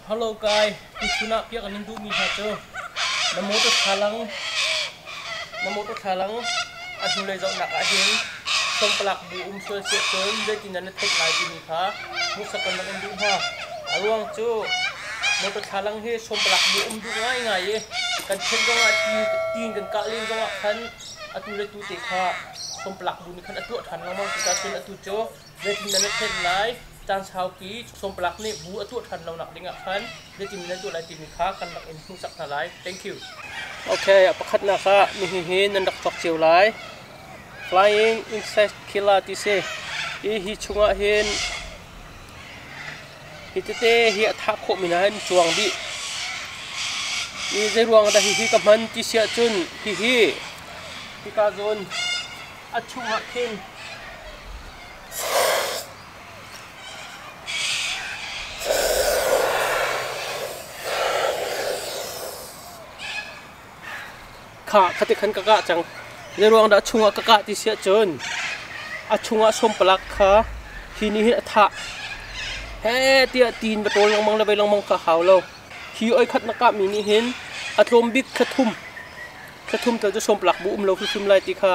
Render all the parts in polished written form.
Hello guys, tuna piak anin du mi ha cho. Namo to thalang atu le zau nak a hin. Som plak bu so se chon de tin na thek lai ti mi kha. Mu sakan na du ha. Aluang chu mo to thalang he som plak bu du ngai ngai ye. Kan chen go a tin kan ka ling go a khan atu le tu te kha. Som plak bu ni khan atu than na mo ta chen atu cho de tin na thek lai. Tan sao ký som plak ni bu atu than lo nak ding a khan de tin na tu lai ti mi kha kan nak in hu sak na lai. Thank you. Okay, apakhat na kha mi hin nan dak chok chiu lai. Flying insect killer ti se hi chunga hin hi te hi tha kho mi na han chuang bi i je ruang da hi ka man ti sia chun hi ka zon a chunga khin khati khan kaka chang je ruang da chunga kaka ti sia chun a chunga som plak kha hi ni hi tha he tia tin ba tol lang mang la bai lang mang ka haw lo hi oi khat na ka mi ni hin atlom bik khathum to jo som plak bu lo khu sum lai ti kha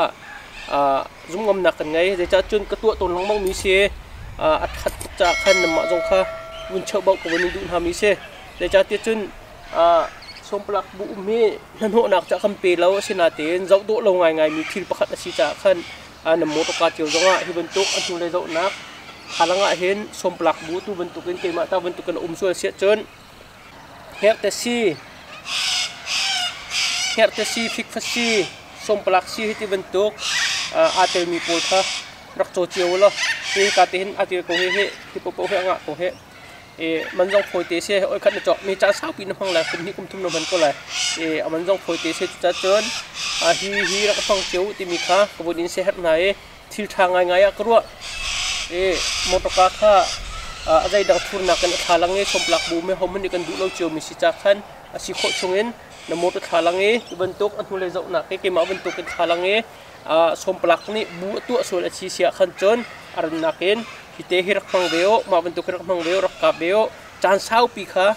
zum ngam nak kan ngai je cha chun ka tu tol lang mang mi se at khat cha khan na ma jong kha bun chau bau ko bun du ha mi se je cha ti chun som plak bu mi nan ho nak cha kham pe lo sina ten zau do lo ngai mi thil pakhat asi cha khan na mo to ka chiu zonga hi ban tuk atu le zau nak halanga hin som plak bu tu ban tukin ke ma ta ban tukan so sia chon her te si fik fasi som plak si hi ti ban tuk atel mi pol kha rak cho chiu lo ti ka te hin atil ko he hi po he nga ko he man jong phoi te se oi khat na chok mi cha sao pi na phang la kum ni kum thum no ban ko la man jong phoi te se cha chon hi rak phang chiu ti mi kha ko bodin se hat nai thil thang ngai a kro motoka kha ajai dang thur na kan thalang e som plak bu me hom ni kan du lo chiu mi si cha khan asi kho chungin na motor thalang e ban tok an hule zau na ke ma ban tok kan thalang e som plak ni bu tu so la chi sia khan chon aran na ken hite hirak phang beo ma ban tok hirak phang beo rak ka beo chan sao pi kha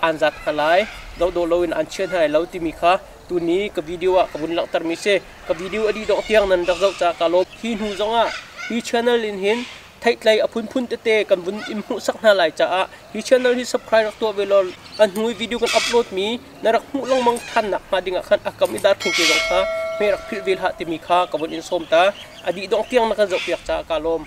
anjat khalai do lo in an chen hai lo ti mi kha tu ni ka video ka bun lak tar mi se ka video adi do tiang nan dak zau cha ka lo hi hu zonga hi channel in hin thaitlai phun te kan bun im hu sak na lai cha hi channel hi subscribe rak to velol an hui video kan upload mi na rak hu long mang than nak ma dinga khan akam idar thing ke jong kha me rak phil vel ha ti mi kha ka bun in som ta adi dong tiang na ka zau piak cha ka lom